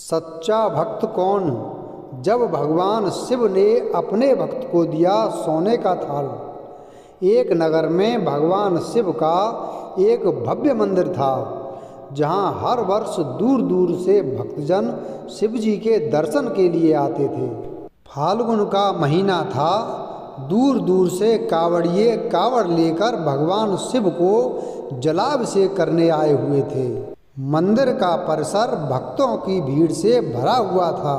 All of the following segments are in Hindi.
सच्चा भक्त कौन? जब भगवान शिव ने अपने भक्त को दिया सोने का थाल। एक नगर में भगवान शिव का एक भव्य मंदिर था, जहाँ हर वर्ष दूर दूर से भक्तजन शिव जी के दर्शन के लिए आते थे। फाल्गुन का महीना था। दूर दूर से कांवड़िए कांवड़ लेकर भगवान शिव को जलाभिषेक करने आए हुए थे। मंदिर का परिसर भक्तों की भीड़ से भरा हुआ था।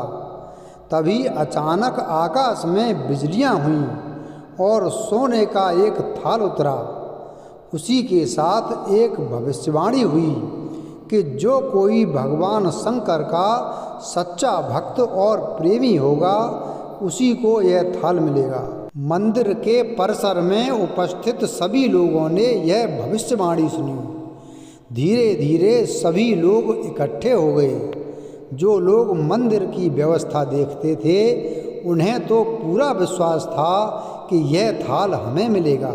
तभी अचानक आकाश में बिजलियां हुईं और सोने का एक थाल उतरा। उसी के साथ एक भविष्यवाणी हुई कि जो कोई भगवान शंकर का सच्चा भक्त और प्रेमी होगा, उसी को यह थाल मिलेगा। मंदिर के परिसर में उपस्थित सभी लोगों ने यह भविष्यवाणी सुनी। धीरे धीरे सभी लोग इकट्ठे हो गए। जो लोग मंदिर की व्यवस्था देखते थे, उन्हें तो पूरा विश्वास था कि यह थाल हमें मिलेगा,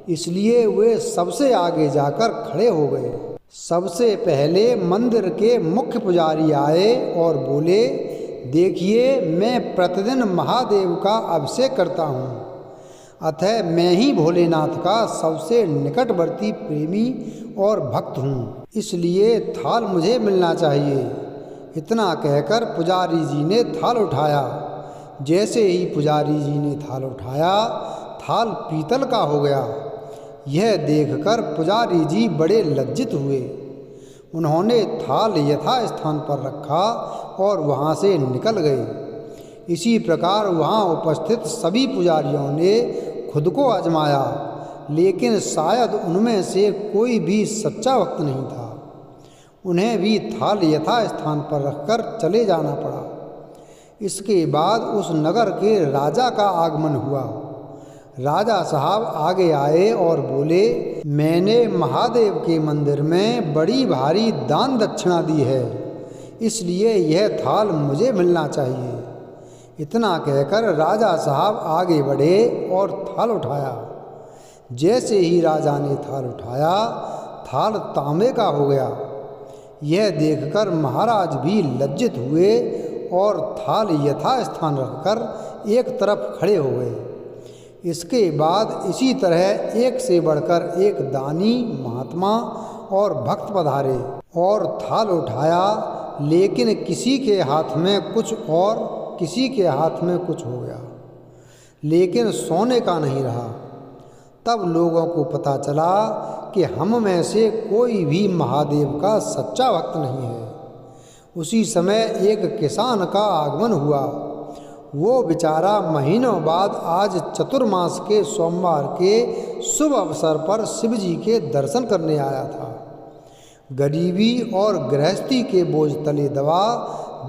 इसलिए वे सबसे आगे जाकर खड़े हो गए। सबसे पहले मंदिर के मुख्य पुजारी आए और बोले, देखिए, मैं प्रतिदिन महादेव का अभिषेक करता हूँ, अतः मैं ही भोलेनाथ का सबसे निकटवर्ती प्रेमी और भक्त हूँ, इसलिए थाल मुझे मिलना चाहिए। इतना कहकर पुजारी जी ने थाल उठाया। जैसे ही पुजारी जी ने थाल उठाया, थाल पीतल का हो गया। यह देखकर पुजारी जी बड़े लज्जित हुए। उन्होंने थाल यथास्थान पर रखा और वहाँ से निकल गए। इसी प्रकार वहाँ उपस्थित सभी पुजारियों ने खुद को आजमाया, लेकिन शायद उनमें से कोई भी सच्चा भक्त नहीं था। उन्हें भी थाल यथास्थान पर रखकर चले जाना पड़ा। इसके बाद उस नगर के राजा का आगमन हुआ। राजा साहब आगे आए और बोले, मैंने महादेव के मंदिर में बड़ी भारी दान दक्षिणा दी है, इसलिए यह थाल मुझे मिलना चाहिए। इतना कहकर राजा साहब आगे बढ़े और थाल उठाया। जैसे ही राजा ने थाल उठाया, थाल तांबे का हो गया। यह देखकर महाराज भी लज्जित हुए और थाल यथास्थान रखकर एक तरफ खड़े हो गए। इसके बाद इसी तरह एक से बढ़कर एक दानी, महात्मा और भक्त पधारे और थाल उठाया, लेकिन किसी के हाथ में कुछ और किसी के हाथ में कुछ हो गया, लेकिन सोने का नहीं रहा। तब लोगों को पता चला कि हम में से कोई भी महादेव का सच्चा भक्त नहीं है। उसी समय एक किसान का आगमन हुआ। वो बेचारा महीनों बाद आज चतुर्मास के सोमवार के शुभ अवसर पर शिव जी के दर्शन करने आया था। गरीबी और गृहस्थी के बोझ तले दबा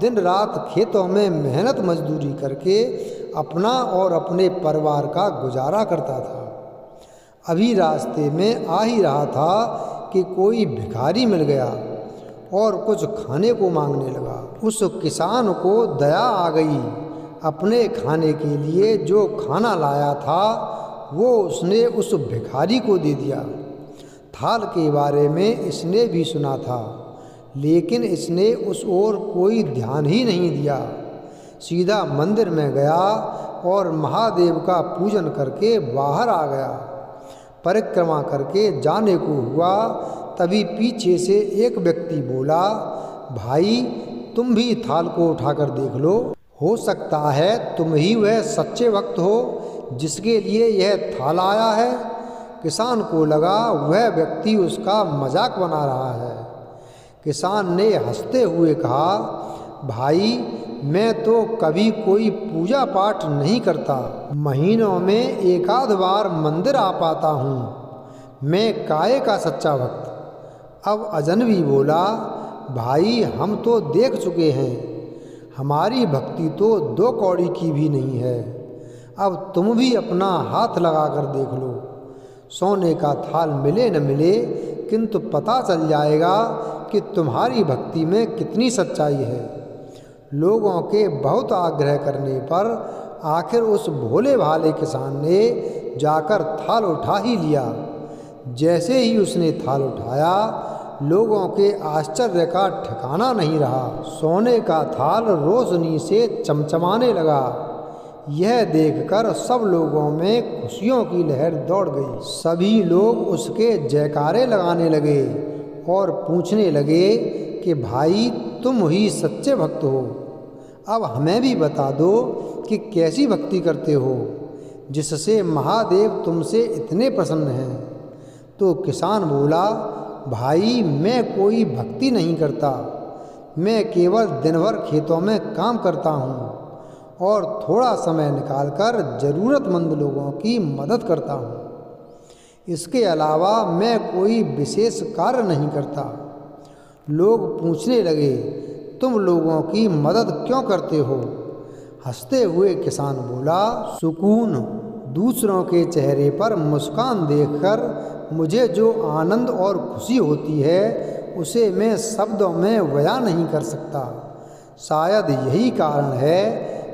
दिन रात खेतों में मेहनत मजदूरी करके अपना और अपने परिवार का गुजारा करता था। अभी रास्ते में आ ही रहा था कि कोई भिखारी मिल गया और कुछ खाने को मांगने लगा। उस किसान को दया आ गई। अपने खाने के लिए जो खाना लाया था, वो उसने उस भिखारी को दे दिया। थाल के बारे में इसने भी सुना था, लेकिन इसने उस ओर कोई ध्यान ही नहीं दिया। सीधा मंदिर में गया और महादेव का पूजन करके बाहर आ गया। परिक्रमा करके जाने को हुआ, तभी पीछे से एक व्यक्ति बोला, भाई, तुम भी थाल को उठाकर देख लो, हो सकता है तुम ही वह सच्चे भक्त हो जिसके लिए यह थाल आया है। किसान को लगा वह व्यक्ति उसका मजाक बना रहा है। किसान ने हंसते हुए कहा, भाई, मैं तो कभी कोई पूजा पाठ नहीं करता, महीनों में एक आध बार मंदिर आ पाता हूँ, मैं काहे का सच्चा भक्त। अब अजनबी बोला, भाई, हम तो देख चुके हैं, हमारी भक्ति तो 2 कौड़ी की भी नहीं है। अब तुम भी अपना हाथ लगाकर देख लो। सोने का थाल मिले न मिले, किंतु पता चल जाएगा कि तुम्हारी भक्ति में कितनी सच्चाई है। लोगों के बहुत आग्रह करने पर आखिर उस भोले भाले किसान ने जाकर थाल उठा ही लिया। जैसे ही उसने थाल उठाया, लोगों के आश्चर्य का ठिकाना नहीं रहा। सोने का थाल रोशनी से चमचमाने लगा। यह देखकर सब लोगों में खुशियों की लहर दौड़ गई। सभी लोग उसके जयकारे लगाने लगे और पूछने लगे कि भाई तुम ही सच्चे भक्त हो, अब हमें भी बता दो कि कैसी भक्ति करते हो जिससे महादेव तुमसे इतने प्रसन्न हैं। तो किसान बोला, भाई मैं कोई भक्ति नहीं करता, मैं केवल दिन भर खेतों में काम करता हूँ और थोड़ा समय निकालकर ज़रूरतमंद लोगों की मदद करता हूँ। इसके अलावा मैं कोई विशेष कार्य नहीं करता। लोग पूछने लगे, तुम लोगों की मदद क्यों करते हो? हंसते हुए किसान बोला, सुकून, दूसरों के चेहरे पर मुस्कान देखकर मुझे जो आनंद और खुशी होती है उसे मैं शब्दों में बयां नहीं कर सकता। शायद यही कारण है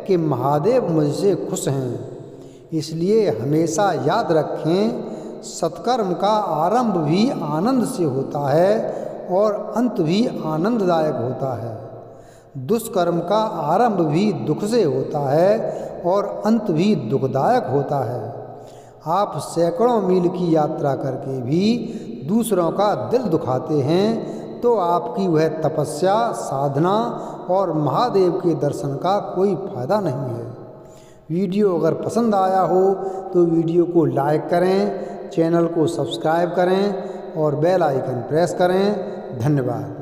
कि महादेव मुझसे खुश हैं। इसलिए हमेशा याद रखें, सत्कर्म का आरंभ भी आनंद से होता है और अंत भी आनंददायक होता है। दुष्कर्म का आरंभ भी दुख से होता है और अंत भी दुखदायक होता है। आप सैकड़ों मील की यात्रा करके भी दूसरों का दिल दुखाते हैं तो आपकी वह तपस्या, साधना और महादेव के दर्शन का कोई फायदा नहीं है। वीडियो अगर पसंद आया हो तो वीडियो को लाइक करें, चैनल को सब्सक्राइब करें और बेल आइकन प्रेस करें। धन्यवाद।